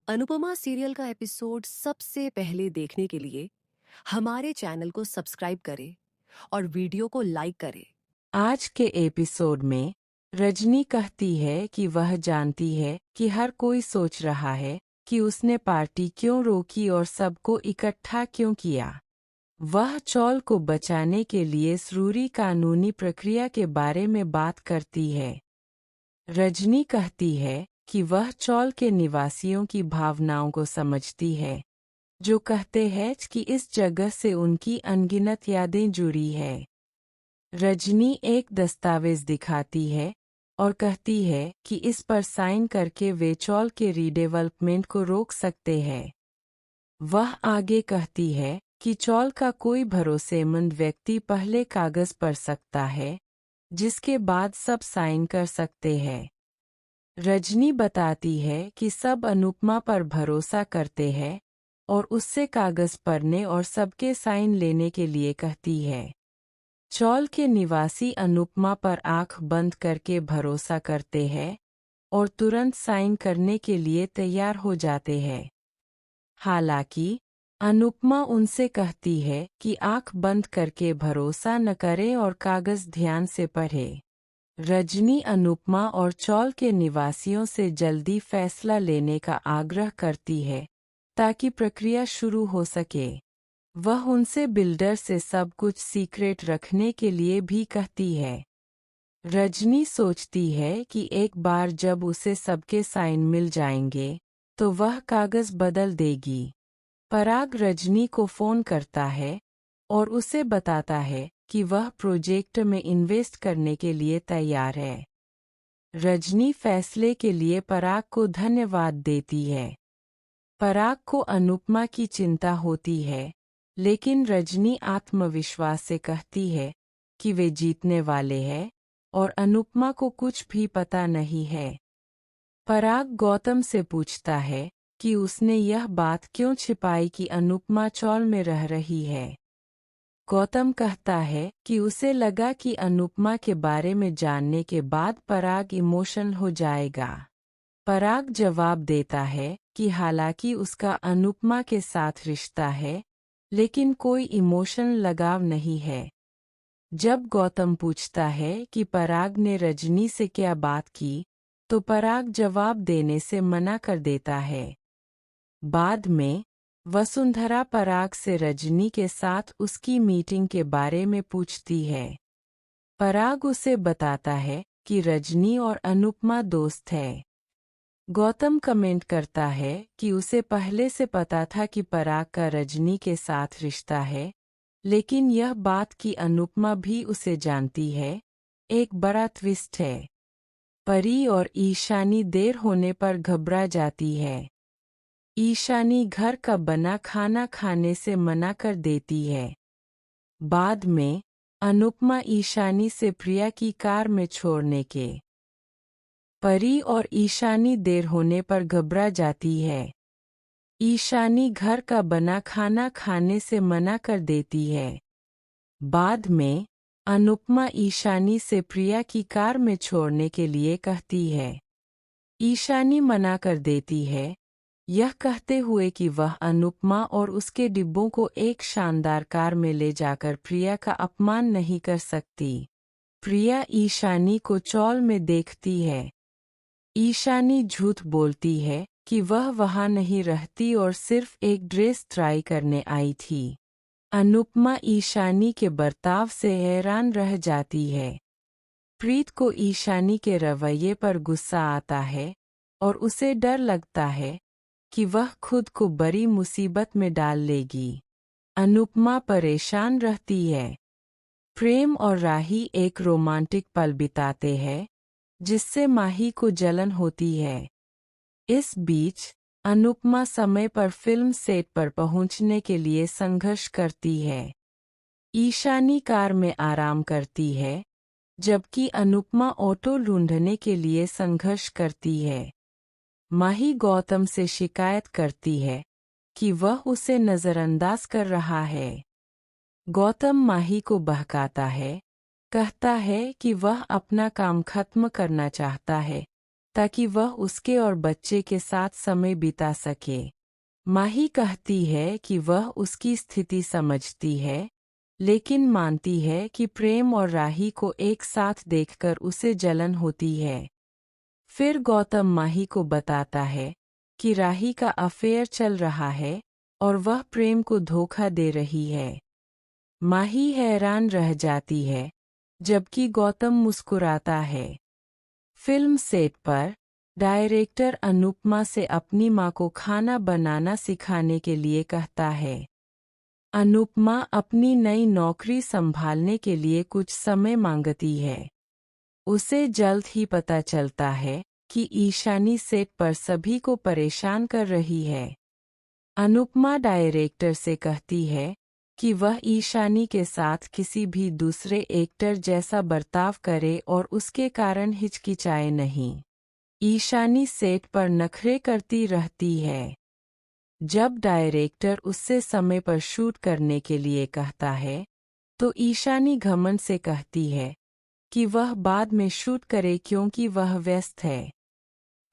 Anupama serial का episode सबसे पहले देखने के लिए हमारे चैनल को सब्सक्राइब करें और वीडियो को लाइक करें। आज के एपिसोड में रजनी कहती है कि वह जानती है कि हर कोई सोच रहा है कि उसने पार्टी क्यों रोकी और सबको इकट्ठा क्यों किया। वह चौल को बचाने के लिए जरूरी कानूनी प्रक्रिया के बारे में बात करती है। रजनी कहती है कि वह चौल के निवासियों की भावनाओं को समझती है, जो कहते हैं कि इस जगह से उनकी अनगिनत यादें जुड़ी है। रजनी एक दस्तावेज दिखाती है और कहती है कि इस पर साइन करके वे चौल के रीडेवलपमेंट को रोक सकते हैं। वह आगे कहती है कि चौल का कोई भरोसेमंद व्यक्ति पहले कागज पढ़ सकता है, जिसके बाद सब साइन कर सकते हैं। रजनी बताती है कि सब अनुपमा पर भरोसा करते हैं और उससे कागज पढ़ने और सबके साइन लेने के लिए कहती है। चौल के निवासी अनुपमा पर आंख बंद करके भरोसा करते हैं और तुरंत साइन करने के लिए तैयार हो जाते हैं। हालांकि अनुपमा उनसे कहती है कि आंख बंद करके भरोसा न करें और कागज ध्यान से पढ़ें। रजनी अनुपमा और चौल के निवासियों से जल्दी फैसला लेने का आग्रह करती है ताकि प्रक्रिया शुरू हो सके। वह उनसे बिल्डर से सब कुछ सीक्रेट रखने के लिए भी कहती है। रजनी सोचती है कि एक बार जब उसे सबके साइन मिल जाएंगे तो वह कागज बदल देगी। पराग रजनी को फोन करता है और उसे बताता है कि वह प्रोजेक्ट में इन्वेस्ट करने के लिए तैयार है। रजनी फैसले के लिए पराग को धन्यवाद देती है। पराग को अनुपमा की चिंता होती है, लेकिन रजनी आत्मविश्वास से कहती है कि वे जीतने वाले हैं और अनुपमा को कुछ भी पता नहीं है। पराग गौतम से पूछता है कि उसने यह बात क्यों छिपाई कि अनुपमा चौल में रह रही है। गौतम कहता है कि उसे लगा कि अनुपमा के बारे में जानने के बाद पराग इमोशनल हो जाएगा। पराग जवाब देता है कि हालांकि उसका अनुपमा के साथ रिश्ता है, लेकिन कोई इमोशनल लगाव नहीं है। जब गौतम पूछता है कि पराग ने रजनी से क्या बात की, तो पराग जवाब देने से मना कर देता है। बाद में वसुंधरा पराग से रजनी के साथ उसकी मीटिंग के बारे में पूछती है। पराग उसे बताता है कि रजनी और अनुपमा दोस्त है। गौतम कमेंट करता है कि उसे पहले से पता था कि पराग का रजनी के साथ रिश्ता है, लेकिन यह बात कि अनुपमा भी उसे जानती है, एक बड़ा ट्विस्ट है। परी और ईशानी देर होने पर घबरा जाती है। ईशानी घर का बना खाना खाने से मना कर देती है। बाद में अनुपमा ईशानी से प्रिया की कार में छोड़ने के। परी और ईशानी देर होने पर घबरा जाती है। ईशानी घर का बना खाना खाने से मना कर देती है। बाद में अनुपमा ईशानी से प्रिया की कार में छोड़ने के लिए कहती है। ईशानी मना कर देती है, यह कहते हुए कि वह अनुपमा और उसके डिब्बों को एक शानदार कार में ले जाकर प्रिया का अपमान नहीं कर सकती। प्रिया ईशानी को चौल में देखती है। ईशानी झूठ बोलती है कि वह वहां नहीं रहती और सिर्फ एक ड्रेस ट्राई करने आई थी। अनुपमा ईशानी के बर्ताव से हैरान रह जाती है। प्रीत को ईशानी के रवैये पर गुस्सा आता है और उसे डर लगता है कि वह खुद को बड़ी मुसीबत में डाल लेगी। अनुपमा परेशान रहती है। प्रेम और राही एक रोमांटिक पल बिताते हैं, जिससे माही को जलन होती है। इस बीच अनुपमा समय पर फिल्म सेट पर पहुंचने के लिए संघर्ष करती है। ईशानी कार में आराम करती है, जबकि अनुपमा ऑटो ढूंढने के लिए संघर्ष करती है। माही गौतम से शिकायत करती है कि वह उसे नज़रअंदाज कर रहा है। गौतम माही को बहकाता है, कहता है कि वह अपना काम खत्म करना चाहता है, ताकि वह उसके और बच्चे के साथ समय बिता सके। माही कहती है कि वह उसकी स्थिति समझती है, लेकिन मानती है कि प्रेम और राही को एक साथ देखकर उसे जलन होती है। फिर गौतम माही को बताता है कि राही का अफेयर चल रहा है और वह प्रेम को धोखा दे रही है। माही हैरान रह जाती है, जबकि गौतम मुस्कुराता है। फिल्म सेट पर डायरेक्टर अनुपमा से अपनी माँ को खाना बनाना सिखाने के लिए कहता है। अनुपमा अपनी नई नौकरी संभालने के लिए कुछ समय मांगती है। उसे जल्द ही पता चलता है कि ईशानी सेट पर सभी को परेशान कर रही है। अनुपमा डायरेक्टर से कहती है कि वह ईशानी के साथ किसी भी दूसरे एक्टर जैसा बर्ताव करे और उसके कारण हिचकिचाए नहीं। ईशानी सेट पर नखरे करती रहती है। जब डायरेक्टर उससे समय पर शूट करने के लिए कहता है, तो ईशानी घमंड से कहती है कि वह बाद में शूट करे क्योंकि वह व्यस्त है।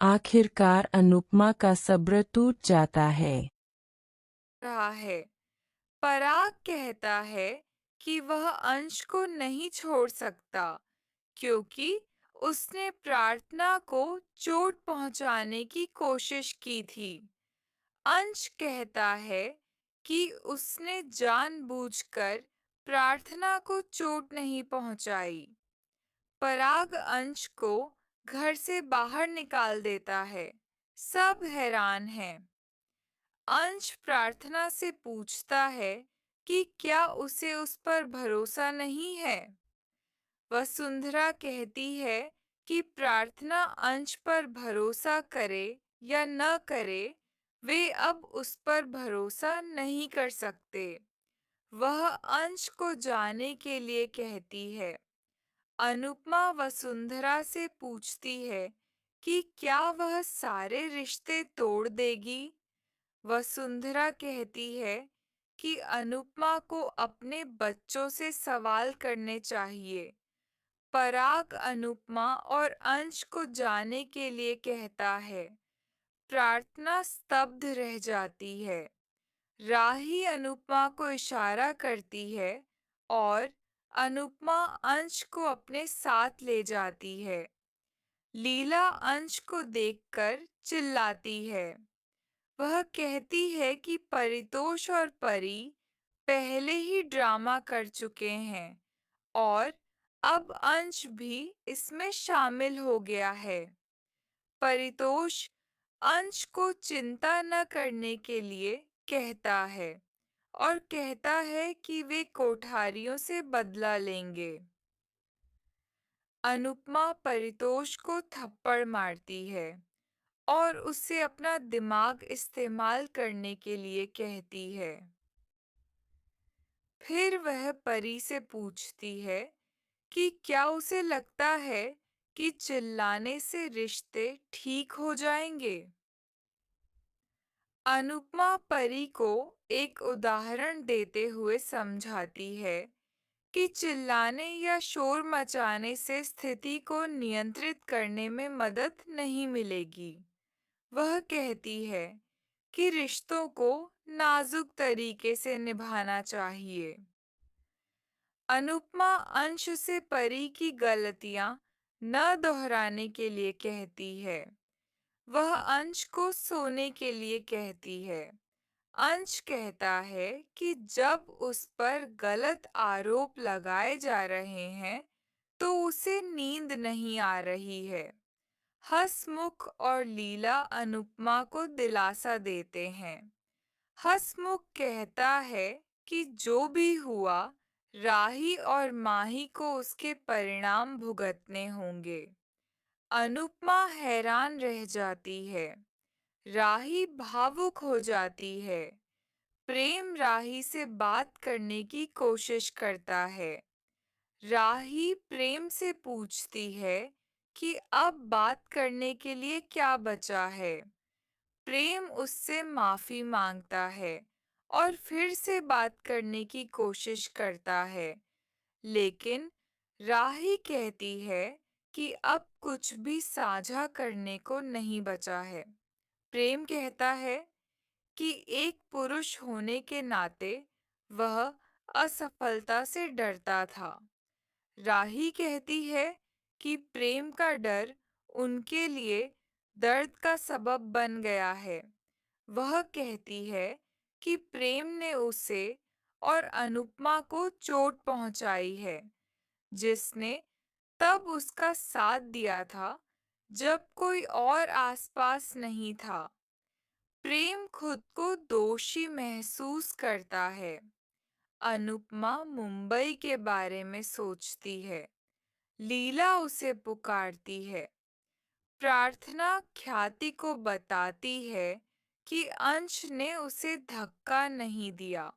आखिरकार अनुपमा का सब्र टूट जाता है। रहा है। पराग कहता है कि वह अंश को नहीं छोड़ सकता क्योंकि उसने प्रार्थना को चोट पहुंचाने की कोशिश की थी। अंश कहता है कि उसने जानबूझकर प्रार्थना को चोट नहीं पहुंचाई। पराग अंश को घर से बाहर निकाल देता है। सब हैरान हैं। अंश प्रार्थना से पूछता है कि क्या उसे उस पर भरोसा नहीं है। वसुंधरा कहती है कि प्रार्थना अंश पर भरोसा करे या न करे, वे अब उस पर भरोसा नहीं कर सकते। वह अंश को जाने के लिए कहती है। अनुपमा वसुंधरा से पूछती है कि क्या वह सारे रिश्ते तोड़ देगी। वसुंधरा कहती है कि अनुपमा को अपने बच्चों से सवाल करने चाहिए। पराग अनुपमा और अंश को जाने के लिए कहता है। प्रार्थना स्तब्ध रह जाती है। राही अनुपमा को इशारा करती है और अनुपमा अंश को अपने साथ ले जाती है। लीला अंश को देखकर चिल्लाती है। वह कहती है कि परितोष और परी पहले ही ड्रामा कर चुके हैं और अब अंश भी इसमें शामिल हो गया है। परितोष अंश को चिंता न करने के लिए कहता है और कहता है कि वे कोठारियों से बदला लेंगे। अनुपमा परितोष को थप्पड़ मारती है और उससे अपना दिमाग इस्तेमाल करने के लिए कहती है। फिर वह परी से पूछती है कि क्या उसे लगता है कि चिल्लाने से रिश्ते ठीक हो जाएंगे। अनुपमा परी को एक उदाहरण देते हुए समझाती है कि चिल्लाने या शोर मचाने से स्थिति को नियंत्रित करने में मदद नहीं मिलेगी। वह कहती है कि रिश्तों को नाजुक तरीके से निभाना चाहिए। अनुपमा अंश से परी की गलतियां न दोहराने के लिए कहती है। वह अंश को सोने के लिए कहती है। अंश कहता है कि जब उस पर गलत आरोप लगाए जा रहे हैं, तो उसे नींद नहीं आ रही है। हसमुख और लीला अनुपमा को दिलासा देते हैं। हसमुख कहता है कि जो भी हुआ, राही और माही को उसके परिणाम भुगतने होंगे। अनुपमा हैरान रह जाती है। राही भावुक हो जाती है। प्रेम राही से बात करने की कोशिश करता है। राही प्रेम से पूछती है कि अब बात करने के लिए क्या बचा है। प्रेम उससे माफी मांगता है और फिर से बात करने की कोशिश करता है, लेकिन राही कहती है कि अब कुछ भी साझा करने को नहीं बचा है। प्रेम कहता है कि एक पुरुष होने के नाते वह असफलता से डरता था। राही कहती है कि प्रेम का डर उनके लिए दर्द का सबब बन गया है। वह कहती है कि प्रेम ने उसे और अनुपमा को चोट पहुंचाई है, जिसने तब उसका साथ दिया था जब कोई और आसपास नहीं था। प्रेम खुद को दोषी महसूस करता है। अनुपमा मुंबई के बारे में सोचती है। लीला उसे पुकारती है। प्रार्थना ख्याति को बताती है कि अंश ने उसे धक्का नहीं दिया।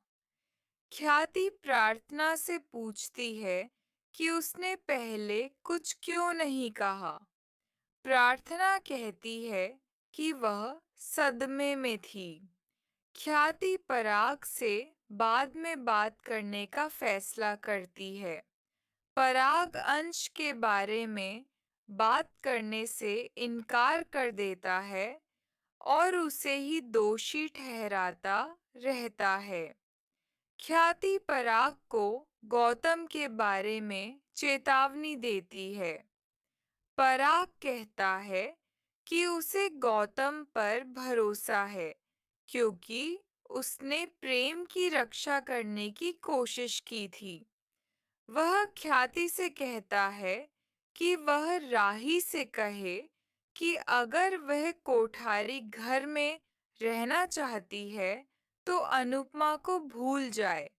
ख्याति प्रार्थना से पूछती है कि उसने पहले कुछ क्यों नहीं कहा। प्रार्थना कहती है कि वह सदमे में थी। ख्याति पराग से बाद में बात करने का फैसला करती है। पराग अंश के बारे में बात करने से इनकार कर देता है और उसे ही दोषी ठहराता रहता है। ख्याति पराग को गौतम के बारे में चेतावनी देती है। पराग कहता है कि उसे गौतम पर भरोसा है, क्योंकि उसने प्रेम की रक्षा करने की कोशिश की थी। वह ख्याति से कहता है कि वह राही से कहे कि अगर वह कोठारी घर में रहना चाहती है तो अनुपमा को भूल जाए।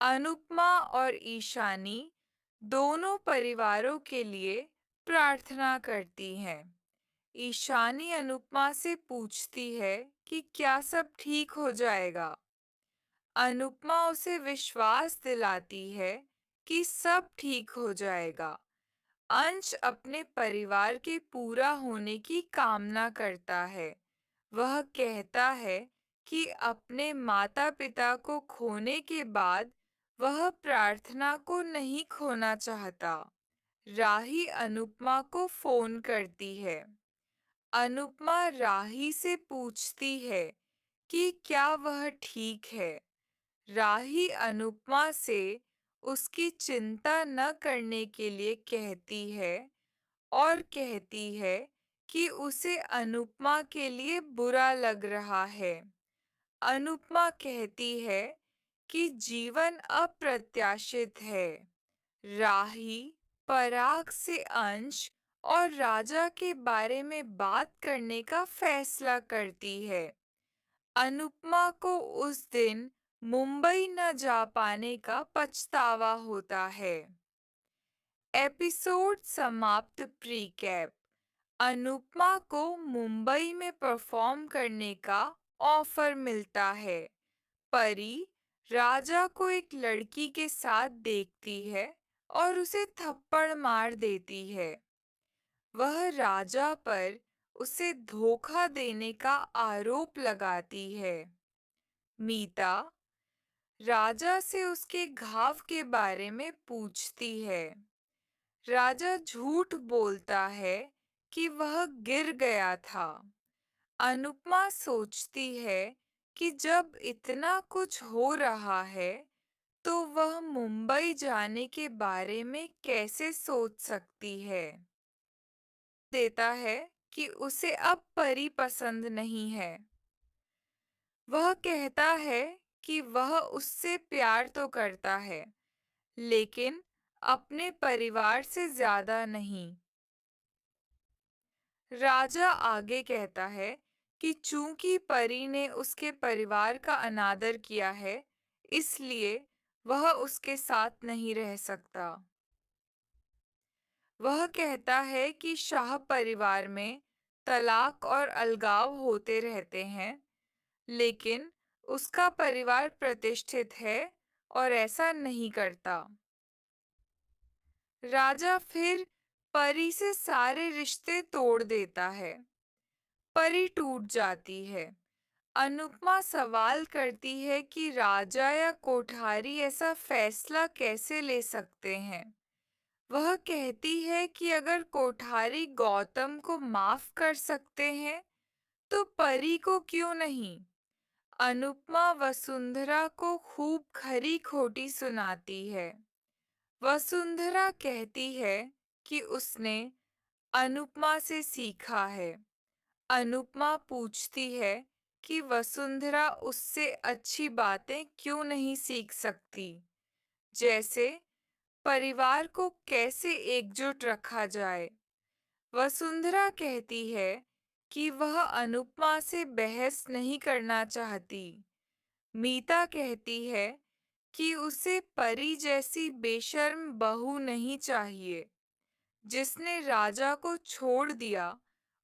अनुपमा और ईशानी दोनों परिवारों के लिए प्रार्थना करती हैं। ईशानी अनुपमा से पूछती है कि क्या सब ठीक हो जाएगा। अनुपमा उसे विश्वास दिलाती है कि सब ठीक हो जाएगा। अंश अपने परिवार के पूरा होने की कामना करता है। वह कहता है कि अपने माता-पिता को खोने के बाद वह प्रार्थना को नहीं खोना चाहता। राही अनुपमा को फोन करती है। अनुपमा राही से पूछती है कि क्या वह ठीक है। राही अनुपमा से उसकी चिंता न करने के लिए कहती है और कहती है कि उसे अनुपमा के लिए बुरा लग रहा है। अनुपमा कहती है कि जीवन अप्रत्याशित है। राही पराग से अंश और राजा के बारे में बात करने का फैसला करती है। अनुपमा को उस दिन मुंबई न जा पाने का पछतावा होता है। एपिसोड समाप्त। प्रीकैप। अनुपमा को मुंबई में परफॉर्म करने का ऑफर मिलता है। परी राजा को एक लड़की के साथ देखती है और उसे थप्पड़ मार देती है। वह राजा पर उसे धोखा देने का आरोप लगाती है। मीता राजा से उसके घाव के बारे में पूछती है। राजा झूठ बोलता है कि वह गिर गया था। अनुपमा सोचती है कि जब इतना कुछ हो रहा है तो वह मुंबई जाने के बारे में कैसे सोच सकती है। देता है कि उसे अब परी पसंद नहीं है। वह कहता है कि वह उससे प्यार तो करता है, लेकिन अपने परिवार से ज्यादा नहीं। राजा आगे कहता है कि चूंकि परी ने उसके परिवार का अनादर किया है, इसलिए वह उसके साथ नहीं रह सकता। वह कहता है कि शाह परिवार में तलाक और अलगाव होते रहते हैं, लेकिन उसका परिवार प्रतिष्ठित है और ऐसा नहीं करता। राजा फिर परी से सारे रिश्ते तोड़ देता है। परी टूट जाती है। अनुपमा सवाल करती है कि राजा या कोठारी ऐसा फैसला कैसे ले सकते हैं। वह कहती है कि अगर कोठारी गौतम को माफ कर सकते हैं तो परी को क्यों नहीं। अनुपमा वसुंधरा को खूब खरी खोटी सुनाती है। वसुंधरा कहती है कि उसने अनुपमा से सीखा है। अनुपमा पूछती है कि वसुंधरा उससे अच्छी बातें क्यों नहीं सीख सकती, जैसे परिवार को कैसे एकजुट रखा जाए। वसुंधरा कहती है कि वह अनुपमा से बहस नहीं करना चाहती। मीता कहती है कि उसे परी जैसी बेशर्म बहू नहीं चाहिए, जिसने राजा को छोड़ दिया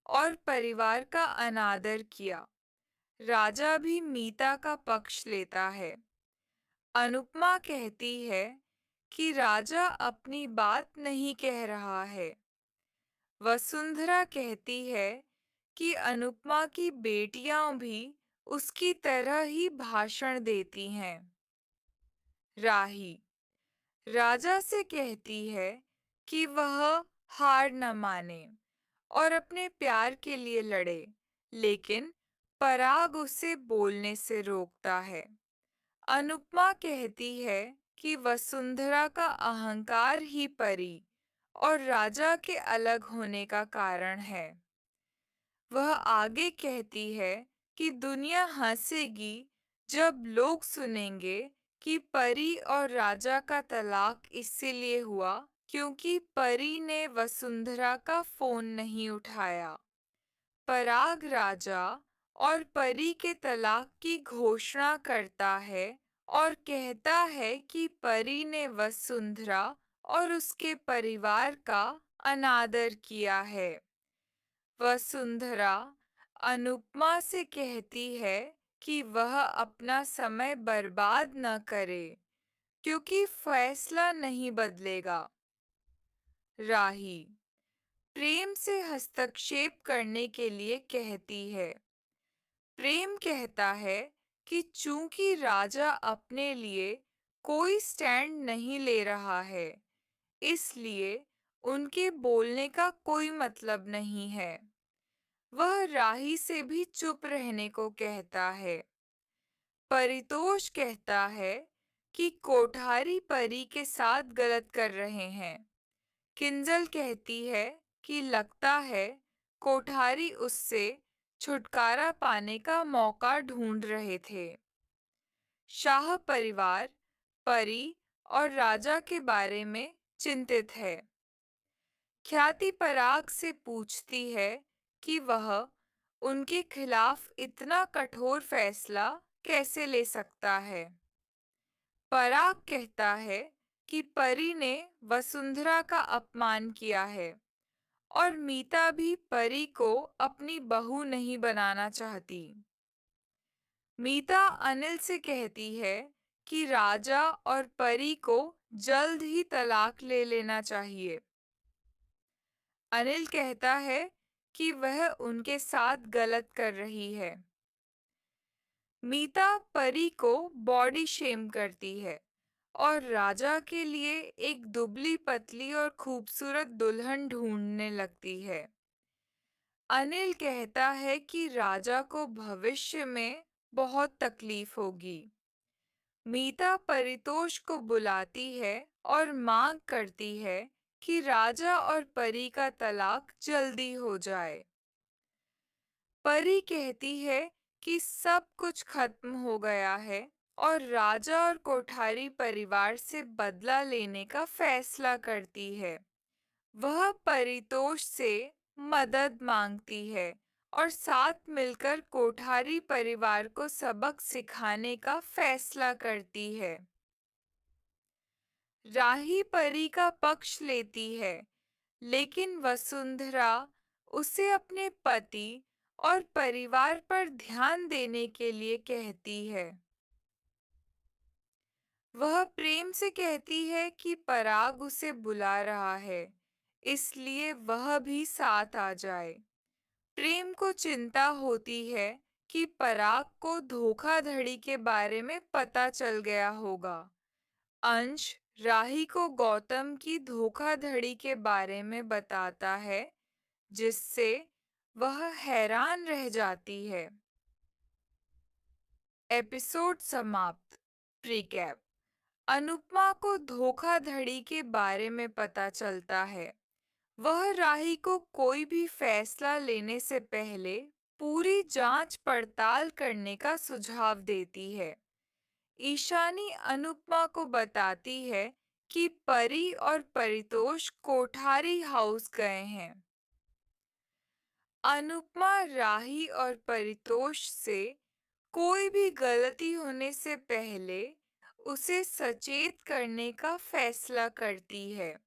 और परिवार का अनादर किया। राजा भी मीता का पक्ष लेता है। अनुपमा कहती है कि राजा अपनी बात नहीं कह रहा है। वसुंधरा कहती है कि अनुपमा की बेटियां भी उसकी तरह ही भाषण देती हैं। राही राजा से कहती है कि वह हार न माने और अपने प्यार के लिए लड़े, लेकिन पराग उसे बोलने से रोकता है। अनुपमा कहती है कि वसुंधरा का अहंकार ही परी और राजा के अलग होने का कारण है। वह आगे कहती है कि दुनिया हंसेगी जब लोग सुनेंगे कि परी और राजा का तलाक इसीलिए हुआ क्योंकि परी ने वसुंधरा का फोन नहीं उठाया। पराग राजा और परी के तलाक की घोषणा करता है और कहता है कि परी ने वसुंधरा और उसके परिवार का अनादर किया है। वसुंधरा अनुपमा से कहती है कि वह अपना समय बर्बाद न करे क्योंकि फैसला नहीं बदलेगा। राही प्रेम से हस्तक्षेप करने के लिए कहती है। प्रेम कहता है कि चूंकि राजा अपने लिए कोई स्टैंड नहीं ले रहा है, इसलिए उनके बोलने का कोई मतलब नहीं है। वह राही से भी चुप रहने को कहता है। परितोष कहता है कि कोठारी परी के साथ गलत कर रहे हैं। किंजल कहती है कि लगता है कोठारी उससे छुटकारा पाने का मौका ढूंढ रहे थे। शाह परिवार परी और राजा के बारे में चिंतित है। ख्याति पराग से पूछती है कि वह उनके खिलाफ इतना कठोर फैसला कैसे ले सकता है। पराग कहता है कि परी ने वसुंधरा का अपमान किया है और मीता भी परी को अपनी बहू नहीं बनाना चाहती। मीता अनिल से कहती है कि राजा और परी को जल्द ही तलाक ले लेना चाहिए। अनिल कहता है कि वह उनके साथ गलत कर रही है। मीता परी को बॉडी शेम करती है और राजा के लिए एक दुबली पतली और खूबसूरत दुल्हन ढूंढने लगती है। अनिल कहता है कि राजा को भविष्य में बहुत तकलीफ होगी। मीता परितोष को बुलाती है और मांग करती है कि राजा और परी का तलाक जल्दी हो जाए। परी कहती है कि सब कुछ खत्म हो गया है और राजा और कोठारी परिवार से बदला लेने का फैसला करती है। वह परितोष से मदद मांगती है और साथ मिलकर कोठारी परिवार को सबक सिखाने का फैसला करती है। राही परी का पक्ष लेती है, लेकिन वसुंधरा उसे अपने पति और परिवार पर ध्यान देने के लिए कहती है। वह प्रेम से कहती है कि पराग उसे बुला रहा है, इसलिए वह भी साथ आ जाए। प्रेम को चिंता होती है कि पराग को धोखाधड़ी के बारे में पता चल गया होगा। अंश राही को गौतम की धोखाधड़ी के बारे में बताता है, जिससे वह हैरान रह जाती है। एपिसोड समाप्त। प्रीकैप। अनुपमा को धोखाधड़ी के बारे में पता चलता है। वह राही को कोई भी फैसला लेने से पहले पूरी जांच पड़ताल करने का सुझाव देती है। ईशानी अनुपमा को बताती है कि परी और परितोष कोठारी हाउस गए हैं। अनुपमा राही और परितोष से कोई भी गलती होने से पहले उसे सचेत करने का फैसला करती है।